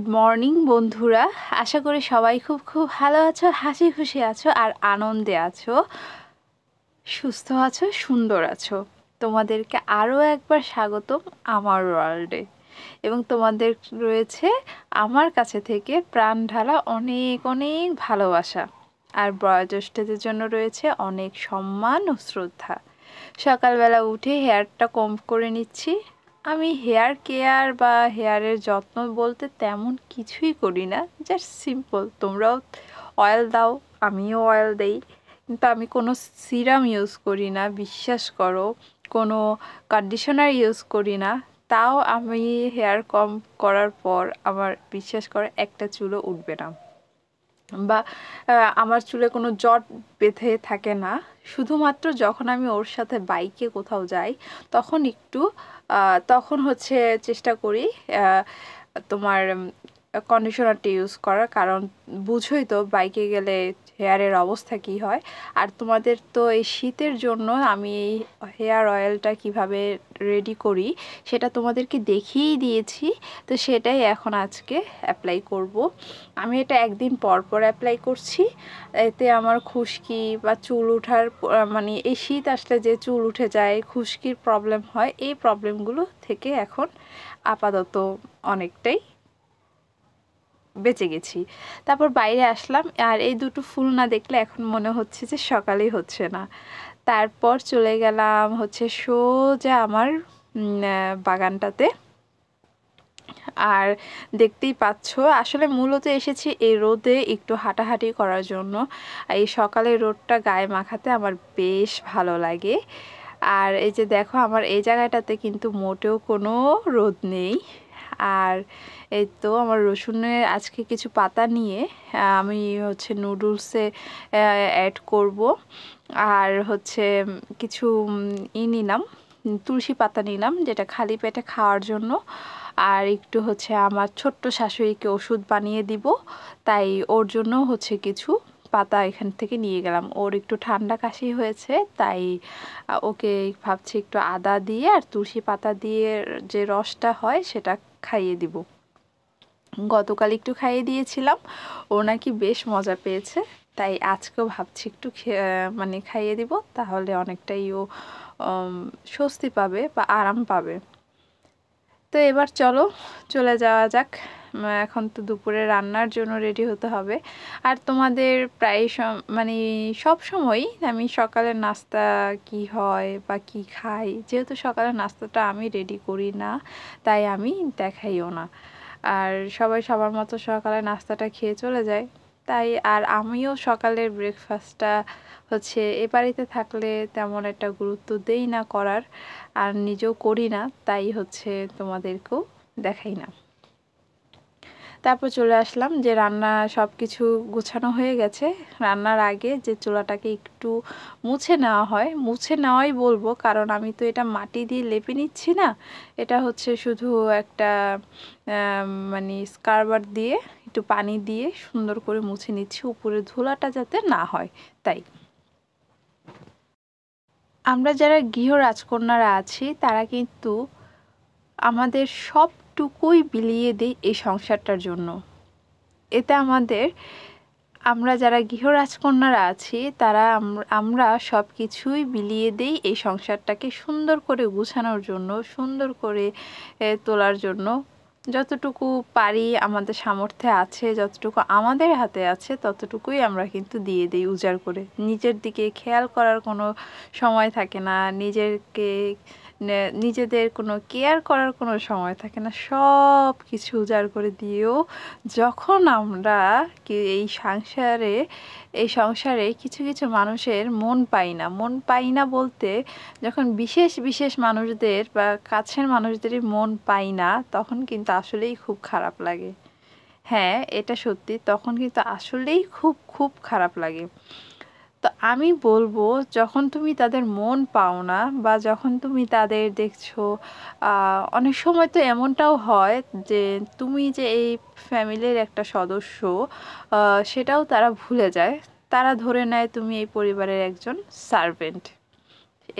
Good morning বন্ধুরা, আশা করি সবাই খুব ভালো আছো, হাসি খুশি আছো আর আনন্দে আছো, সুস্থ আছো, সুন্দর আছো। তোমাদেরকে আরও একবার স্বাগতম আমার ওয়ার্ল্ডে। এবং তোমাদের রয়েছে আমার কাছে থেকে প্রাণ ঢালা অনেক অনেক ভালোবাসা, আর বয়োজ্যেষ্ঠদের জন্য রয়েছে অনেক সম্মান ও শ্রদ্ধা। সকালবেলা উঠে হেয়ারটা কম্ব করে নিচ্ছি। আমি হেয়ার কেয়ার বা হেয়ারের যত্ন বলতে তেমন কিছুই করি না, জাস্ট সিম্পল। তোমরাও অয়েল দাও, আমিও অয়েল দেই, কিন্তু আমি কোনো সিরাম ইউজ করি না, বিশ্বাস করো। কোনো কন্ডিশনার ইউজ করি না। তাও আমি হেয়ার কম্ব করার পর আমার বিশ্বাস করো একটা চুলও উঠবে না, বা আমার চুলে কোনো জট বেঁধে থাকে না। শুধুমাত্র যখন আমি ওর সাথে বাইকে কোথাও যাই তখন একটু তখন হচ্ছে চেষ্টা করি তোমার কন্ডিশনারটা ইউজ করার, কারণ বুঝোই তো বাইকে গেলে হেয়ারের অবস্থা কি হয়। আর তোমাদের তো এই শীতের জন্য আমি এই হেয়ার অয়েলটা কিভাবে রেডি করি সেটা তোমাদেরকে দেখিয়েই দিয়েছি, তো সেটাই এখন আজকে অ্যাপ্লাই করব। আমি এটা একদিন পর পর অ্যাপ্লাই করছি। এতে আমার খুশকি বা চুল ওঠার মানে এই শীত আসলে যে চুল উঠে যায়, খুশকির প্রবলেম হয়, এই প্রবলেমগুলো থেকে এখন আপাতত অনেকটাই বেঁচে গেছি। তারপর বাইরে আসলাম, আর এই দুটো ফুল না দেখলে এখন মনে হচ্ছে যে সকালেই হচ্ছে না। তারপর চলে গেলাম হচ্ছে সোজা আমার বাগানটাতে। আর দেখতেই পাচ্ছ, আসলে মূলত এসেছি এই রোদে একটু হাঁটাহাঁটি করার জন্য। এই সকালের রোদটা গায়ে মাখাতে আমার বেশ ভালো লাগে। আর এই যে দেখো, আমার এই জায়গাটাতে কিন্তু মোটেও কোনো রোদ নেই। আর এই তো আমার রসুনের আজকে কিছু পাতা নিয়ে আমি হচ্ছে নুডলসে অ্যাড করব। আর হচ্ছে কিছু নিলাম, তুলসী পাতা নিলাম, যেটা খালি পেটে খাওয়ার জন্য। আর একটু হচ্ছে আমার ছোট্ট শাশুড়িকে ওষুধ বানিয়ে দিব, তাই ওর জন্য হচ্ছে কিছু পাতা এখান থেকে নিয়ে গেলাম। ওর একটু ঠান্ডা কাশি হয়েছে, তাই ওকে ভাবছি একটু আদা দিয়ে আর তুলসী পাতা দিয়ে যে রসটা হয় সেটা খাইয়ে দিব। গতকাল একটু খাইয়ে দিয়েছিলাম, ও নাকি বেশ মজা পেয়েছে, তাই আজকেও ভাবছি একটু মানে খাইয়ে দিব, তাহলে অনেকটাই ও স্বস্তি পাবে বা আরাম পাবে। তো এবার চলো চলে যাওয়া যাক। এখন তো দুপুরে রান্নার জন্য রেডি হতে হবে। আর তোমাদের প্রায় মানে সব সময়ই আমি সকালের নাস্তা কি হয় বা কি খাই, যেহেতু সকালের নাস্তাটা আমি রেডি করি না, তাই আমি দেখাইও না। আর সবাই সবার মতো সকালে নাস্তাটা খেয়ে চলে যায়, তাই আর আমিও সকালের ব্রেকফাস্টটা হচ্ছে এ বাড়িতে থাকলে তেমন একটা গুরুত্ব দেই না করার, আর নিজেও করি না, তাই হচ্ছে তোমাদেরকেও দেখাই না। তারপর চলে আসলাম যে রান্না সব কিছু গোছানো হয়ে গেছে। রান্নার আগে যে চুলাটাকে একটু মুছে নেওয়া হয়, মুছে নেওয়াই বলবো, কারণ আমি তো এটা মাটি দিয়ে লেপে নিচ্ছি না, এটা হচ্ছে শুধু একটা মানে স্কারবার দিয়ে একটু পানি দিয়ে সুন্দর করে মুছে নিচ্ছি, উপরে ধুলাটা যাতে না হয় তাই। আমরা যারা গৃহ রাজকন্যারা আছি তারা কিন্তু আমাদের সবটুকুই বিলিয়ে দিই এই সংসারটার জন্য। এতে আমরা যারা গৃহ রাজকন্যারা আছি তারা আমরা সব কিছুই বিলিয়ে দিই এই সংসারটাকে সুন্দর করে গুছানোর জন্য, সুন্দর করে তোলার জন্য। যতটুকু পারি, আমাদের সামর্থ্যে আছে, যতটুকু আমাদের হাতে আছে ততটুকুই আমরা কিন্তু দিয়ে দিই উজাড় করে। নিজের দিকে খেয়াল করার কোনো সময় থাকে না, নিজেদের কোনো কেয়ার করার কোনো সময় থাকে না, সব কিছু উজাড় করে দিয়েও যখন আমরা এই সংসারে কিছু কিছু মানুষের মন পাই না বলতে, যখন বিশেষ বিশেষ মানুষদের বা কাছের মানুষদেরই মন পাই না, তখন কিন্তু আসলেই খুব খারাপ লাগে। হ্যাঁ, এটা সত্যি, তখন কিন্তু আসলেই খুব খারাপ লাগে। তো আমি বলবো, যখন তুমি তাদের মন পাও না বা যখন তুমি তাদের দেখছো, অনেক সময় তো এমনটাও হয় যে তুমি যে এই ফ্যামিলির একটা সদস্য, সেটাও তারা ভুলে যায়। তারা ধরে নেয় তুমি এই পরিবারের একজন সার্ভেন্ট।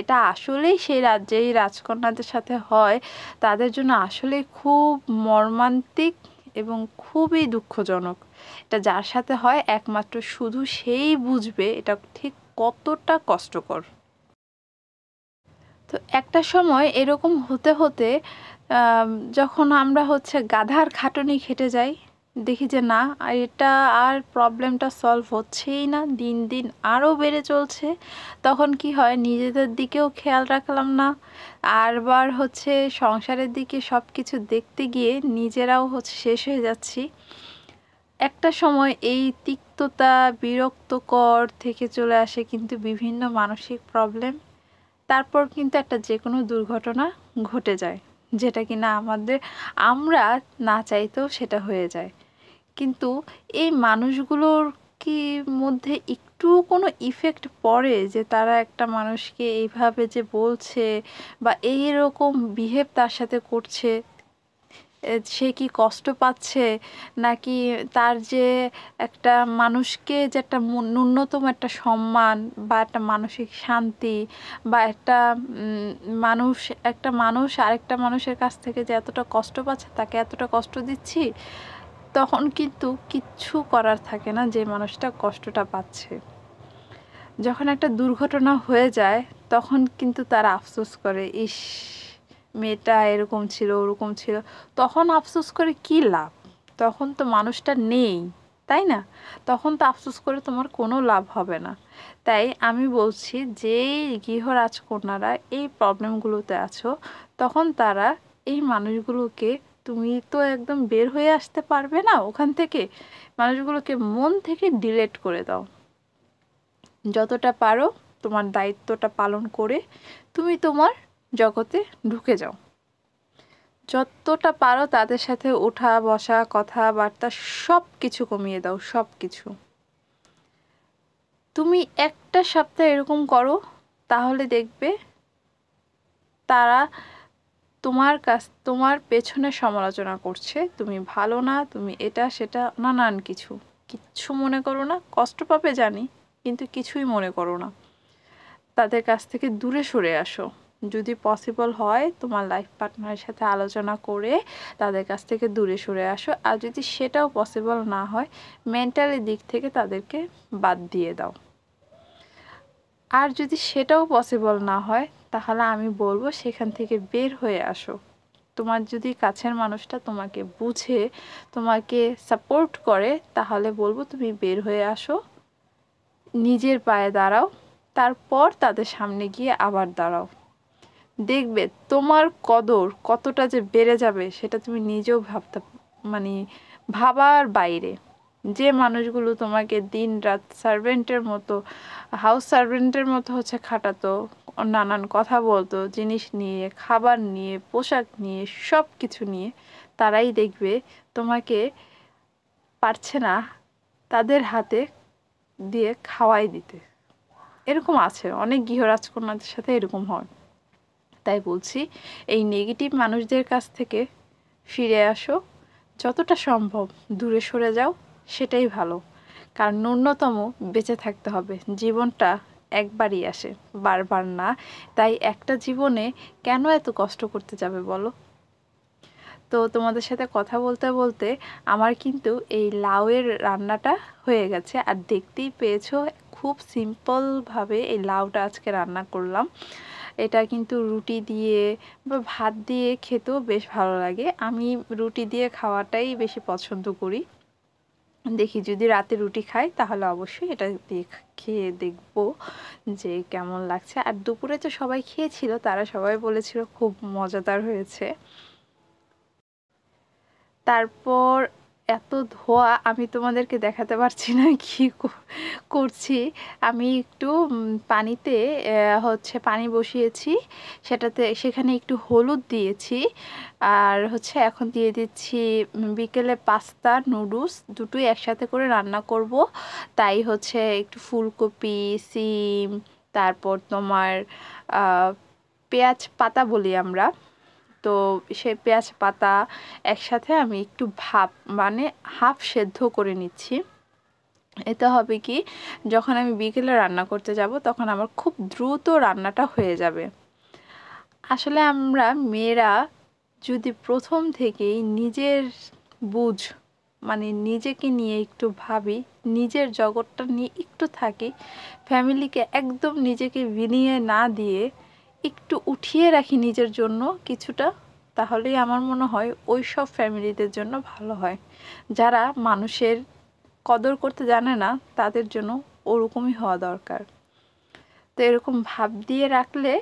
এটা আসলেই সেই রাজ্যেই রাজকন্যাদের সাথে হয়, তাদের জন্য আসলে খুব মর্মান্তিক এবং খুবই দুঃখজনক। এটা যার সাথে হয় একমাত্র শুধু সেই বুঝবে এটা ঠিক কতটা কষ্টকর। তো একটা সময় এরকম হতে হতে যখন আমরা হচ্ছে গাধার খাটুনি খেটে যাই, দেখি যে না এটা আর প্রবলেমটা সলভ হচ্ছেই না, দিন দিন আরও বেড়ে চলছে, তখন কি হয় নিজেদের দিকেও খেয়াল রাখলাম না, আরবার হচ্ছে সংসারের দিকে সব কিছু দেখতে গিয়ে নিজেরাও হচ্ছে শেষ হয়ে যাচ্ছি। একটা সময় এই তিক্ততা বিরক্তকর থেকে চলে আসে কিন্তু বিভিন্ন মানসিক প্রবলেম, তারপর কিন্তু একটা যে কোনো দুর্ঘটনা ঘটে যায়, যেটা কিনা আমরা না চাইতেও সেটা হয়ে যায়। কিন্তু এই মানুষগুলোর কি মধ্যে একটু কোনো ইফেক্ট পড়ে যে তারা একটা মানুষকে এইভাবে যে বলছে বা এইরকম বিহেভ তার সাথে করছে, সে কি কষ্ট পাচ্ছে, নাকি তার যে একটা মানুষকে যে একটা ন্যূনতম একটা সম্মান বা একটা মানসিক শান্তি বা একটা মানুষ আরেকটা মানুষের কাছ থেকে যে এতটা কষ্ট পাচ্ছে, তাকে এতটা কষ্ট দিচ্ছি, তখন কিন্তু কিচ্ছু করার থাকে না যে মানুষটা কষ্টটা পাচ্ছে। যখন একটা দুর্ঘটনা হয়ে যায় তখন কিন্তু তারা আফসোস করে, ইস মেয়েটা এরকম ছিল ওরকম ছিল। তখন আফসোস করে কি লাভ? তখন তো মানুষটা নেই, তাই না? তখন তো আফসোস করে তোমার কোনো লাভ হবে না। তাই আমি বলছি যেই গৃহরাজকন্যারা এই প্রবলেমগুলোতে আছো, তখন তারা এই মানুষগুলোকে, তুমি তো একদম বের হয়ে আসতে পারবে না ওখান থেকে, মানুষগুলোকে মন থেকে ডিলিট করে দাও। যতটা পারো তোমার দায়িত্বটা পালন করে তুমি তোমার জগতে ঢুকে যাও। যতটা পারো তাদের সাথে ওঠা বসা কথাবার্তা সব কিছু কমিয়ে দাও, সব কিছু। তুমি একটা সপ্তাহ এরকম করো, তাহলে দেখবে তারা তোমার পেছনে সমালোচনা করছে, তুমি ভালো না, তুমি এটা সেটা নানান কিচ্ছু মনে করো না। কষ্ট পাবে জানি, কিন্তু কিছুই মনে করো না। তাদের কাছ থেকে দূরে সরে আসো। যদি পসিবল হয় তোমার লাইফ পার্টনারের সাথে আলোচনা করে তাদের কাছ থেকে দূরে সরে আসো, আর যদি সেটাও পসিবল না হয় মেন্টালি দিক থেকে তাদেরকে বাদ দিয়ে দাও। আর যদি সেটাও পসিবল না হয় তাহলে আমি বলবো সেখান থেকে বের হয়ে আসো। তোমার যদি কাছের মানুষটা তোমাকে বুঝে, তোমাকে সাপোর্ট করে, তাহলে বলবো তুমি বের হয়ে আসো, নিজের পায়ে দাঁড়াও, তারপর তাদের সামনে গিয়ে আবার দাঁড়াও। দেখবে তোমার কদর কতটা যে বেড়ে যাবে সেটা তুমি নিজেও মানে ভাবার বাইরে। যে মানুষগুলো তোমাকে দিন রাত সার্ভেন্টের মতো, হাউস সার্ভেন্টের মতো হচ্ছে খাটাতো, নানান কথা বলতো জিনিস নিয়ে, খাবার নিয়ে, পোশাক নিয়ে, সব কিছু নিয়ে, তারাই দেখবে তোমাকে পারছে না তাদের হাতে দিয়ে খাওয়াই দিতে। এরকম আছে, অনেক গৃহরাজকন্যাদের সাথে এরকম হয়। তাই বলছি এই নেগেটিভ মানুষদের কাছ থেকে ফিরে আসো, যতটা সম্ভব দূরে সরে যাও, সেটাই ভালো। কারণ ন্যূনতম বেঁচে থাকতে হবে, জীবনটা একবারই আসে, বারবার না। তাই একটা জীবনে কেন এত কষ্ট করতে যাবে বলো? তো তোমাদের সাথে কথা বলতে বলতে আমার কিন্তু এই লাউয়ের রান্নাটা হয়ে গেছে, আর দেখতেই পেয়েছো খুব সিম্পলভাবে এই লাউটা আজকে রান্না করলাম। এটা কিন্তু রুটি দিয়ে বা ভাত দিয়ে খেতেও বেশ ভালো লাগে। আমি রুটি দিয়ে খাওয়াটাই বেশি পছন্দ করি। দেখি যদি রাতে রুটি খাই তাহলে অবশ্যই এটা দিয়ে খেয়ে দেখবো যে কেমন লাগছে। আর দুপুরে তো সবাই খেয়েছিল, তারা সবাই বলেছিল খুব মজাদার হয়েছে। তারপর এত ধোয়া আমি তোমাদেরকে দেখাতে পারছি না কি করছি। আমি একটু পানিতে হচ্ছে পানি বসিয়েছি, সেখানে একটু হলুদ দিয়েছি, আর হচ্ছে এখন দিয়ে দিচ্ছি বিকেলে পাস্তা নুডলস দুটোই একসাথে করে রান্না করব। তাই হচ্ছে একটু ফুলকপি, সিম, তারপর তোমার পেঁয়াজ পাতা বলি আমরা, তো সেই পেঁয়াজ পাতা একসাথে আমি একটু মানে হাফ সেদ্ধ করে নিচ্ছি। এতে হবে কি, যখন আমি বিকেলে রান্না করতে যাব তখন আমার খুব দ্রুত রান্নাটা হয়ে যাবে। আসলে আমরা মেয়েরা যদি প্রথম থেকেই নিজের বুঝ, মানে নিজেকে নিয়ে একটু ভাবি, নিজের জগৎটা নিয়ে একটু থাকি, ফ্যামিলিকে একদম নিজেকে বিনিয়ে না দিয়ে একটু উঠিয়ে রাখি নিজের জন্য কিছুটা, তাহলেই আমার মনে হয় ওই সব ফ্যামিলিদের জন্য ভালো হয়। যারা মানুষের কদর করতে জানে না তাদের জন্য ওরকমই হওয়া দরকার। তো এরকম ভাব দিয়ে রাখলে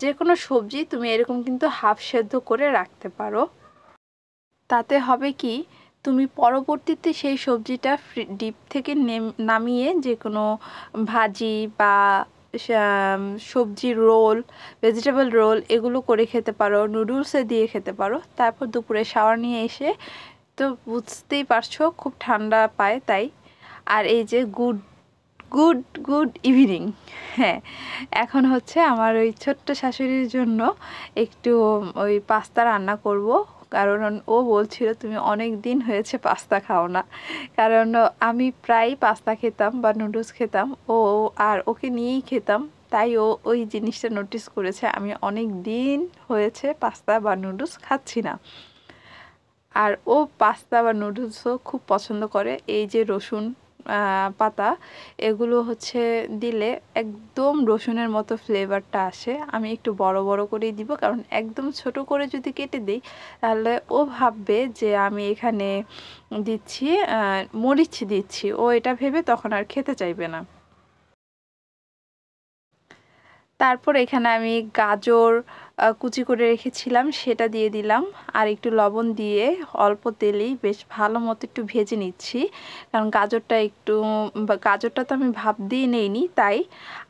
যে কোনো সবজি তুমি এরকম কিন্তু হাফ সেদ্ধ করে রাখতে পারো। তাতে হবে কি, তুমি পরবর্তীতে সেই সবজিটা ডিপ থেকে নামিয়ে যে কোনো ভাজি বা সবজি রোল, ভেজিটেবল রোল এগুলো করে খেতে পারো, নুডলসে দিয়ে খেতে পারো। তারপর দুপুরে শাওয়ার নিয়ে এসে, তো বুঝতেই পারছো খুব ঠান্ডা পায় তাই। আর এই যে গুড গুড গুড ইভিনিং। হ্যাঁ, এখন হচ্ছে আমার ওই ছোট্ট শাশুড়ির জন্য একটু ওই পাস্তা রান্না করব, কারণ ও বলছিল তুমি অনেক দিন হয়েছে পাস্তা খাও না। কারণ আমি প্রায় পাস্তা খেতাম বা নুডলস খেতাম, আর ওকে নিয়েই খেতাম, তাই ও ওই জিনিসটা নোটিস করেছে আমি অনেক দিন হয়েছে পাস্তা বা নুডলস খাচ্ছি না। আর ও পাস্তা বা নুডলসও খুব পছন্দ করে। এই যে রসুন পাতা, এগুলো হচ্ছে দিলে একদম রসুনের মতো ফ্লেভারটা আসে। আমি একটু বড় বড় করেই দিব, কারণ একদম ছোট করে যদি কেটে দিই তাহলে ও ভাববে যে আমি এখানে দিচ্ছি মরিচ দিচ্ছি, ও এটা ভেবে তখন আর খেতে চাইবে না। তারপর এখানে আমি গাজর কুচি করে রেখেছিলাম সেটা দিয়ে দিলাম, আর একটু লবণ দিয়ে অল্প তেলেই বেশ ভালো মতো একটু ভেজে নিচ্ছি, কারণ গাজরটা তো আমি ভাপ দিয়ে নেইনি তাই।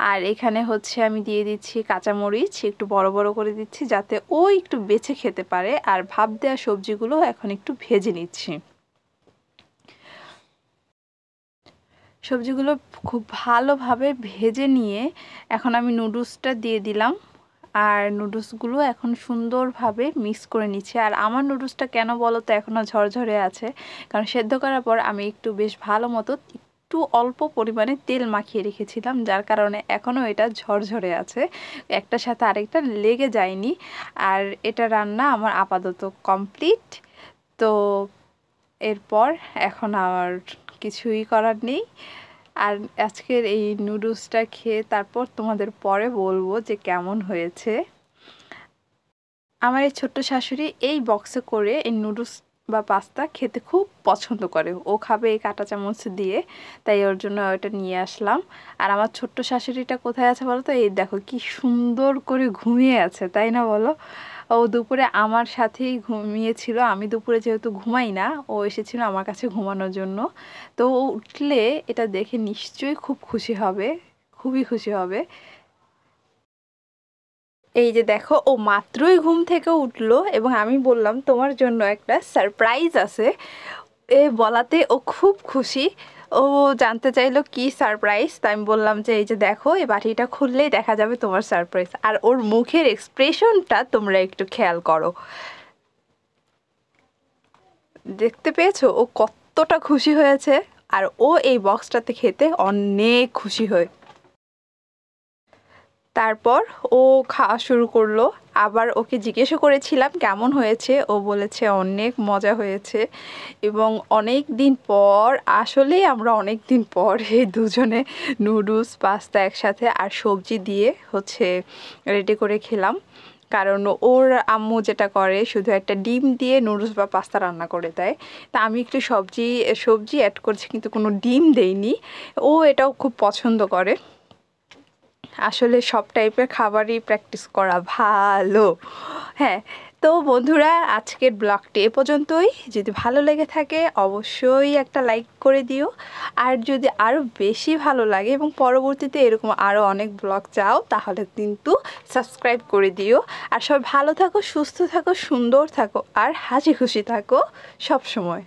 আর এখানে হচ্ছে আমি দিয়ে দিচ্ছি কাঁচামরিচ, একটু বড় বড় করে দিচ্ছি যাতে ও একটু বেছে খেতে পারে। আর ভাপ দেওয়া সবজিগুলো এখন একটু ভেজে নিচ্ছি। সবজিগুলো খুব ভালোভাবে ভেজে নিয়ে এখন আমি নুডলসটা দিয়ে দিলাম, আর নুডলসগুলো এখন সুন্দরভাবে মিক্স করে নিচ্ছি। আর আমার নুডলসটা কেন বলো তো এখনও ঝরঝরে আছে, কারণ সেদ্ধ করার পর আমি একটু বেশ ভালো মতো একটু অল্প পরিমাণে তেল মাখিয়ে রেখেছিলাম, যার কারণে এখনও এটা ঝরঝরে আছে, একটার সাথে আরেকটা লেগে যায়নি। আর এটা রান্না আমার আপাতত কমপ্লিট। তো এরপর এখন আর কিছুই করার নেই। আর আজকের এই নুডলসটা খেয়ে তারপর তোমাদের পরে বলবো যে কেমন হয়েছে। আমার এই ছোট্ট শাশুড়ি এই বক্সে করে এই নুডলস বা পাস্তা খেতে খুব পছন্দ করে, ও খাবে এই কাঁটা চামচ দিয়ে, তাই ওর জন্য ওটা নিয়ে আসলাম। আর আমার ছোট্ট শাশুড়িটা কোথায় আছে বলো তো, এই দেখো কি সুন্দর করে ঘুমিয়ে আছে, তাই না বলো? ও দুপুরে আমার সাথেই ঘুমিয়েছিল, আমি দুপুরে যেহেতু ঘুমাই না, ও এসেছিল আমার কাছে ঘুমানোর জন্য। তো ও উঠলে এটা দেখে নিশ্চয়ই খুব খুশি হবে, খুবই খুশি হবে। এই যে দেখো, ও মাত্রই ঘুম থেকে উঠলো এবং আমি বললাম তোমার জন্য একটা সারপ্রাইজ আছে, বলাতে ও খুব খুশি। ও জানতে চাইলো কি সারপ্রাইজ, তাই আমি বললাম যে এই যে দেখো, এই বাটিটা খুললেই দেখা যাবে তোমার সারপ্রাইজ। আর ওর মুখের এক্সপ্রেশনটা তোমরা একটু খেয়াল করো, দেখতে পেয়েছো ও কতটা খুশি হয়েছে। আর ও এই বক্সটাতে খেতে অনেক খুশি হয়। তারপর ও খাওয়া শুরু করলো। আবার ওকে জিজ্ঞেসও করেছিলাম কেমন হয়েছে, ও বলেছে অনেক মজা হয়েছে। এবং অনেক দিন পর, আসলেই আমরা অনেক দিন পর এই দুজনে নুডলস পাস্তা একসাথে আর সবজি দিয়ে হচ্ছে রেডি করে খেলাম। কারণ ওর আম্মু যেটা করে শুধু একটা ডিম দিয়ে নুডলস বা পাস্তা রান্না করে দেয়, তা আমি একটু সবজি অ্যাড করছি কিন্তু কোনো ডিম দেইনি। ও এটাও খুব পছন্দ করে। আসলে সব টাইপের খাবারই প্র্যাকটিস করা ভালো। হ্যাঁ, তো বন্ধুরা আজকের ব্লগটি এ পর্যন্তই। যদি ভালো লেগে থাকে অবশ্যই একটা লাইক করে দিও, আর যদি আরও বেশি ভালো লাগে এবং পরবর্তীতে এরকম আরও অনেক ব্লগ চাও তাহলে কিন্তু সাবস্ক্রাইব করে দিও। আর সবাই ভালো থাকো, সুস্থ থাকো, সুন্দর থাকো আর হাসি খুশি থাকো সব সময়।